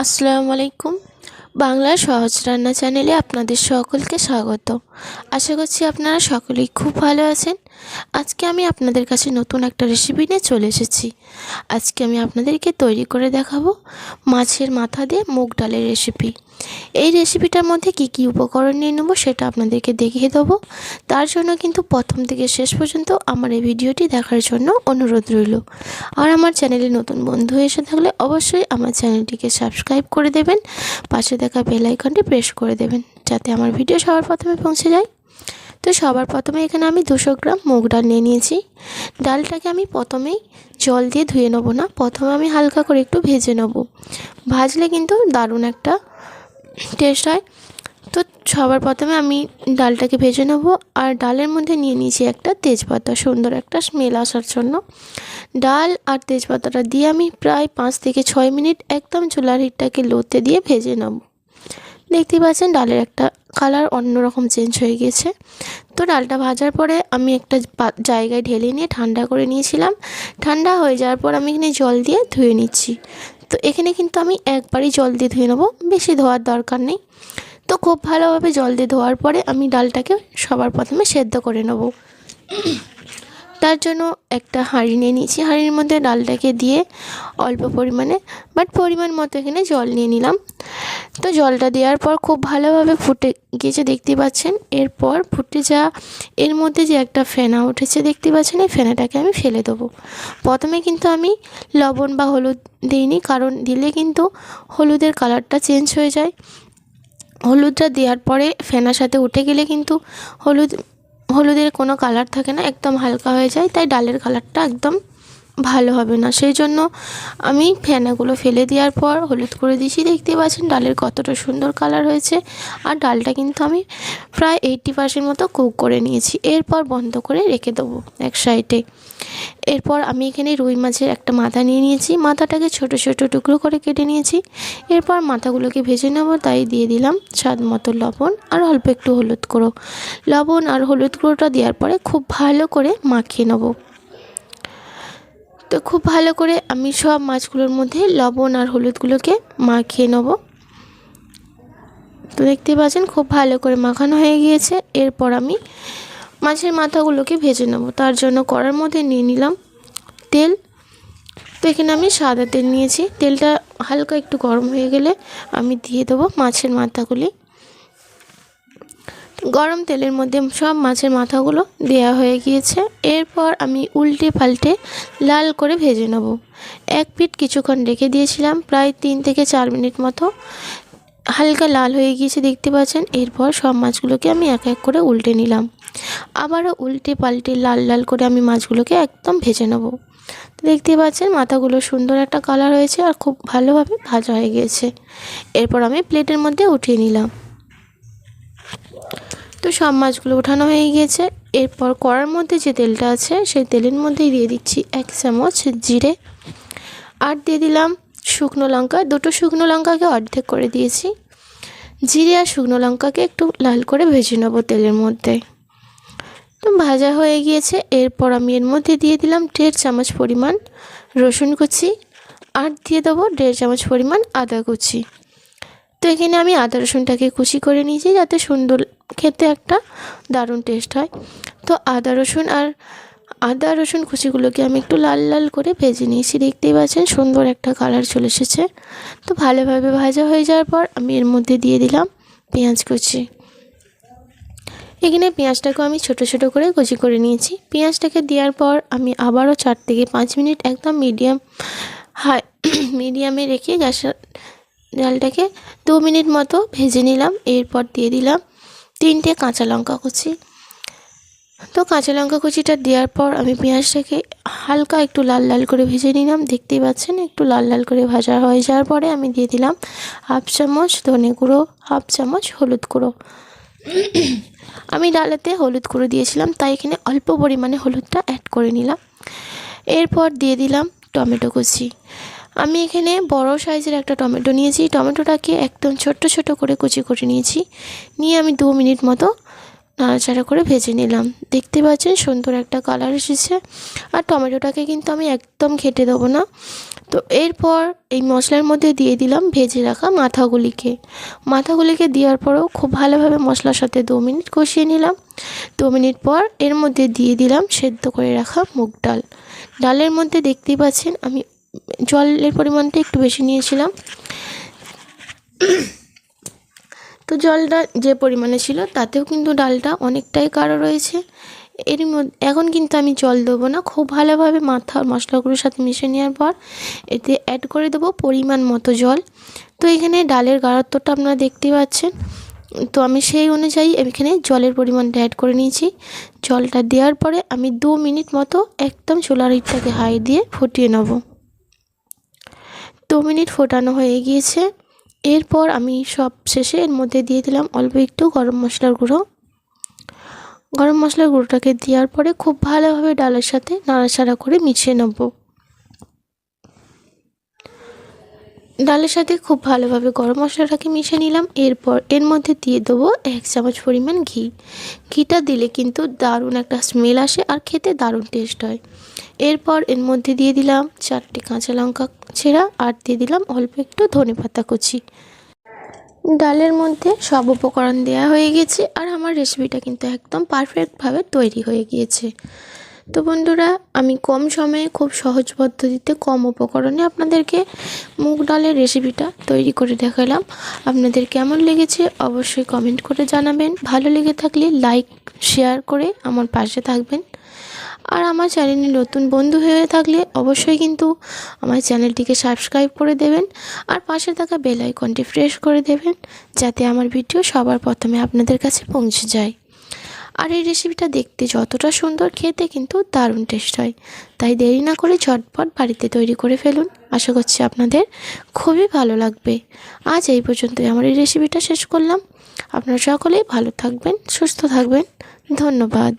আসসালামু আলাইকুম। বাংলার সহজ রান্না চ্যানেলে আপনাদের সকলকে স্বাগত। আশা করছি আপনারা সকলেই খুব ভালো আছেন। আজকে আমি আপনাদের কাছে নতুন একটা রেসিপি নিয়ে চলে এসেছি। আজকে আমি আপনাদেরকে তৈরি করে দেখাবো মাছের মাথা দিয়ে মুগ ডালের রেসিপি। এই রেসিপিটার মধ্যে কি উপকরণ নিয়ে নেব সেটা আপনাদেরকে দেখিয়ে দেবো। তার জন্য কিন্তু প্রথম থেকে শেষ পর্যন্ত আমার এই ভিডিওটি দেখার জন্য অনুরোধ রইল। আর আমার চ্যানেলে নতুন বন্ধু এসে থাকলে অবশ্যই আমার চ্যানেলটিকে সাবস্ক্রাইব করে দেবেন, পাশে থাকা বেল আইকনটি প্রেস করে দেবেন যাতে আমার ভিডিও সবার প্রথমে পৌঁছে যায়। তো সবার প্রথমে এখানে আমি 200 গ্রাম মুগ ডাল নিয়ে নিয়েছি। ডালটাকে আমি প্রথমেই জল দিয়ে ধুয়ে নেবো না, প্রথমে আমি হালকা করে একটু ভেজে নেব। ভাজলে কিন্তু দারুণ একটা টেস্ট হয়। তো সবার প্রথমে আমি ডালটাকে ভেজে নেব। আর ডালের মধ্যে নিয়ে নিয়েছি একটা তেজপাতা, সুন্দর একটা স্মেল আসার জন্য। ডাল আর তেজপাতাটা দিয়ে আমি প্রায় 5 থেকে 6 মিনিট একদম চুলার হিটটাকে লোতে দিয়ে ভেজে নেব। দেখতেই পাচ্ছেন ডালের একটা কালার অন্যরকম চেঞ্জ হয়ে গেছে। তো ডালটা ভাজার পরে আমি একটা জায়গায় ঢেলে নিয়ে ঠান্ডা করে নিয়েছিলাম। ঠান্ডা হয়ে যাওয়ার পর আমি এখানে জল দিয়ে ধুয়ে নিচ্ছি। তো এখানে কিন্তু আমি একবারই জল দিয়ে ধুয়ে নেবো, বেশি ধোয়ার দরকার নেই। তো খুব ভালোভাবে জল দিয়ে ধোয়ার পরে আমি ডালটাকে সবার প্রথমে সেদ্ধ করে নেব। তার জন্য একটা হাঁড়ি নিয়ে নিয়েছি। হাঁড়ির মধ্যে ডালটাকে দিয়ে অল্প পরিমাণে পরিমাণ মতো এখানে জল নিয়ে নিলাম। তো জলটা দেওয়ার পর খুব ভালোভাবে ফুটে গিয়েছে দেখতে পাচ্ছেন। এরপর ফুটে এর মধ্যে যে একটা ফেনা উঠেছে দেখতে পাচ্ছেন, এই ফেনাটাকে আমি ফেলে দেবো। প্রথমে কিন্তু আমি লবণ বা হলুদ দিইনি, কারণ দিলে কিন্তু হলুদের কালারটা চেঞ্জ হয়ে যায়। হলুদটা দেওয়ার পরে ফেনার সাথে উঠে গেলে কিন্তু হলুদের কোনো কালার থাকে না, একদম হালকা হয়ে যায়, তাই ডালের কালারটা একদম ভালো হবে না। সেই জন্য আমি ফেনাগুলো ফেলে দেওয়ার পর হলুদ করে দিয়েছি। দেখতে পাচ্ছেন ডালের কতটা সুন্দর কালার হয়েছে। আর ডালটা কিন্তু আমি প্রায় 80% মতো কুক করে নিয়েছি। এরপর বন্ধ করে রেখে দেবো এক সাইডে। এরপর আমি এখানে রুই মাছের একটা মাথা নিয়ে নিয়েছি। মাথাটাকে ছোট ছোট টুকরো করে কেটে নিয়েছি। এরপর মাথাগুলোকে ভেজে নেব, তাই দিয়ে দিলাম স্বাদ মতো লবণ আর অল্প একটু হলুদ গুঁড়ো। লবণ আর হলুদ গুঁড়োটা দেওয়ার পরে খুব ভালো করে মাখিয়ে নেব। তো খুব ভালো করে আমি সব মাছগুলোর মধ্যে লবণ আর হলুদগুলোকে মাখিয়ে নেব। তো দেখতে পাচ্ছেন খুব ভালো করে মাখানো হয়ে গিয়েছে। এরপর আমি মাছের মাথাগুলোকে ভেজে নেব। তার জন্য কড়ার মধ্যে নিয়ে নিলাম তেল। তো এখানে আমি সাদা তেল নিয়েছি। তেলটা হালকা একটু গরম হয়ে গেলে আমি দিয়ে দেবো মাছের মাথাগুলি। গরম তেলের মধ্যে সব মাছের মাথাগুলো দেওয়া হয়ে গিয়েছে। এরপর আমি উল্টে পাল্টে লাল করে ভেজে নেব। এক পিঠ কিছুক্ষণ রেখে দিয়েছিলাম, প্রায় 3 থেকে 4 মিনিট মতো। হালকা লাল হয়ে গিয়েছে দেখতে পাচ্ছেন। এরপর সব মাছগুলোকে আমি এক এক করে উল্টে নিলাম। আবারও উল্টে পাল্টে লাল লাল করে আমি মাছগুলোকে একদম ভেজে নেব। দেখতে পাচ্ছেন মাথাগুলো সুন্দর একটা কালার হয়েছে আর খুব ভালোভাবে ভাজা হয়ে গিয়েছে। এরপর আমি প্লেটের মধ্যে উঠিয়ে নিলাম। তো সব মাছগুলো ওঠানো হয়ে গিয়েছে। এরপর কড়ার মধ্যে যে তেলটা আছে সেই তেলের মধ্যেই দিয়ে দিচ্ছি 1 চামচ জিরে। আর দিয়ে দিলাম শুকনো লঙ্কা। 2টো শুকনো লঙ্কাকে অর্ধেক করে দিয়েছি। জিরে আর শুকনো লঙ্কাকে একটু লাল করে ভেজে নেবো তেলের মধ্যে। তো ভাজা হয়ে গিয়েছে। এরপর আমি এর মধ্যে দিয়ে দিলাম 1.5 চামচ পরিমাণ রসুন কুচি। আর দিয়ে দেবো 1.5 চামচ পরিমাণ আদা কুচি। তো এখানে আমি আদা রসুনটাকে কুচি করে নিয়েছি যাতে সুন্দর খেতে একটা দারুণ টেস্ট হয়। তো আদা রসুন কুচিগুলোকে আমি একটু লাল লাল করে ভেজে নিয়েছি। দেখতেই পাচ্ছেন সুন্দর একটা কালার চলে এসেছে। তো ভালোভাবে ভাজা হয়ে যাওয়ার পর আমি এর মধ্যে দিয়ে দিলাম পেঁয়াজ কুচি। এখানে পেঁয়াজটাকে আমি ছোট ছোট করে কুচি করে নিয়েছি। পেঁয়াজটাকে দেওয়ার পর আমি আবারও 4 থেকে 5 মিনিট একদম মিডিয়ামে রেখে ডালটাকে 2 মিনিট মতো ভেজে নিলাম। এরপর দিয়ে দিলাম 3টে কাঁচা লঙ্কা কুচি। তো কাঁচা লঙ্কা কুচিটা দেওয়ার পর আমি পেঁয়াজটাকে হালকা একটু লাল লাল করে ভেজে নিলাম। দেখতেই পাচ্ছেন একটু লাল লাল করে ভাজা হয়ে যাওয়ার পরে আমি দিয়ে দিলাম 1/2 চামচ ধনে গুঁড়ো, 1/2 চামচ হলুদ গুঁড়ো। আমি ডালেতে হলুদ গুঁড়ো দিয়েছিলাম, তাই এখানে অল্প পরিমাণে হলুদটা অ্যাড করে নিলাম। এরপর দিয়ে দিলাম টমেটো কুচি। আমি এখানে বড় সাইজের একটা টমেটো নিয়েছি। টমেটোটাকে একদম ছোট্ট ছোট করে কুচি করে নিয়েছি। নিয়ে আমি 2 মিনিট মতো নাড়াচাড়া করে ভেজে নিলাম। দেখতে পাচ্ছেন সুন্দর একটা কালার এসেছে। আর টমেটোটাকে কিন্তু আমি একদম ঘেঁটে দেবো না। তো এরপর এই মশলার মধ্যে দিয়ে দিলাম ভেজে রাখা মাথাগুলিকে দেওয়ার পরেও খুব ভালোভাবে মশলার সাথে 2 মিনিট কষিয়ে নিলাম। 2 মিনিট পর এর মধ্যে দিয়ে দিলাম সেদ্ধ করে রাখা মুগ ডাল। ডালের মধ্যে দেখতেই পাচ্ছেন আমি জলের পরিমাণটা একটু বেশি নিয়েছিলাম। তো জলটা যে পরিমাণে ছিল তাতেও কিন্তু ডালটা অনেকটাই গাঢ় রয়েছে। এর মধ্যে এখন কিন্তু আমি জল দেবো না, খুব ভালোভাবে মশলাগুলোর সাথে মিশিয়ে নেওয়ার পর এতে অ্যাড করে দেবো পরিমাণ মতো জল। তো এখানে ডালের গাঢ়ত্বটা আপনারা দেখতেই পাচ্ছেন। তো আমি সেই অনুযায়ী এখানে জলের পরিমাণটা অ্যাড করে নিয়েছি। জলটা দেওয়ার পরে আমি 2 মিনিট মতো একদম চুলার হিটটাকে হাই দিয়ে ফুটিয়ে নেব। 2 মিনিট ফোটানো হয়ে গিয়েছে। এরপর আমি সব শেষে এর মধ্যে দিয়ে দিলাম অল্প একটু গরম মশলার গুঁড়োটাকে দেওয়ার পরে খুব ভালোভাবে ডালের সাথে নাড়াচাড়া করে মিশিয়ে নেব। ডালের সাথে খুব ভালোভাবে গরম মশলাটাকে মিশিয়ে নিলাম। এরপর এর মধ্যে দিয়ে দেবো 1 চামচ পরিমাণ ঘিটা দিলে কিন্তু দারুণ একটা স্মেল আসে আর খেতে দারুণ টেস্ট হয়। এরপর এর মধ্যে দিয়ে দিলাম 4টে কাঁচা লঙ্কা ছেঁড়া আর দিয়ে দিলাম অল্প একটু ধনেপাতা কুচি। ডালের মধ্যে সব উপকরণ দেওয়া হয়ে গেছে আর আমার রেসিপিটা কিন্তু একদম পারফেক্টভাবে তৈরি হয়ে গিয়েছে। তো বন্ধুরা, আমি কম সময়ে খুব সহজ পদ্ধতিতে কম উপকরণে আপনাদেরকে মুগ ডালের রেসিপিটা তৈরি করে দেখালাম। আপনাদের কেমন লেগেছে অবশ্যই কমেন্ট করে জানাবেন। ভালো লেগে থাকলে লাইক শেয়ার করে আমার পাশে থাকবেন। আর আমার চ্যানেলে নতুন বন্ধু হয়ে থাকলে অবশ্যই কিন্তু আমার চ্যানেলটিকে সাবস্ক্রাইব করে দেবেন আর পাশে থাকা বেল আইকনটি প্রেস করে দেবেন, যাতে আমার ভিডিও সবার প্রথমে আপনাদের কাছে পৌঁছে যায়। আর এই রেসিপিটা দেখতে যতটা সুন্দর, খেতে কিন্তু দারুণ টেস্ট হয়। তাই দেরি না করে ঝটপট বাড়িতে তৈরি করে ফেলুন। আশা করছি আপনাদের খুবই ভালো লাগবে। আজ এই পর্যন্তই আমার এই রেসিপিটা শেষ করলাম। আপনারা সকলেই ভালো থাকবেন, সুস্থ থাকবেন। ধন্যবাদ।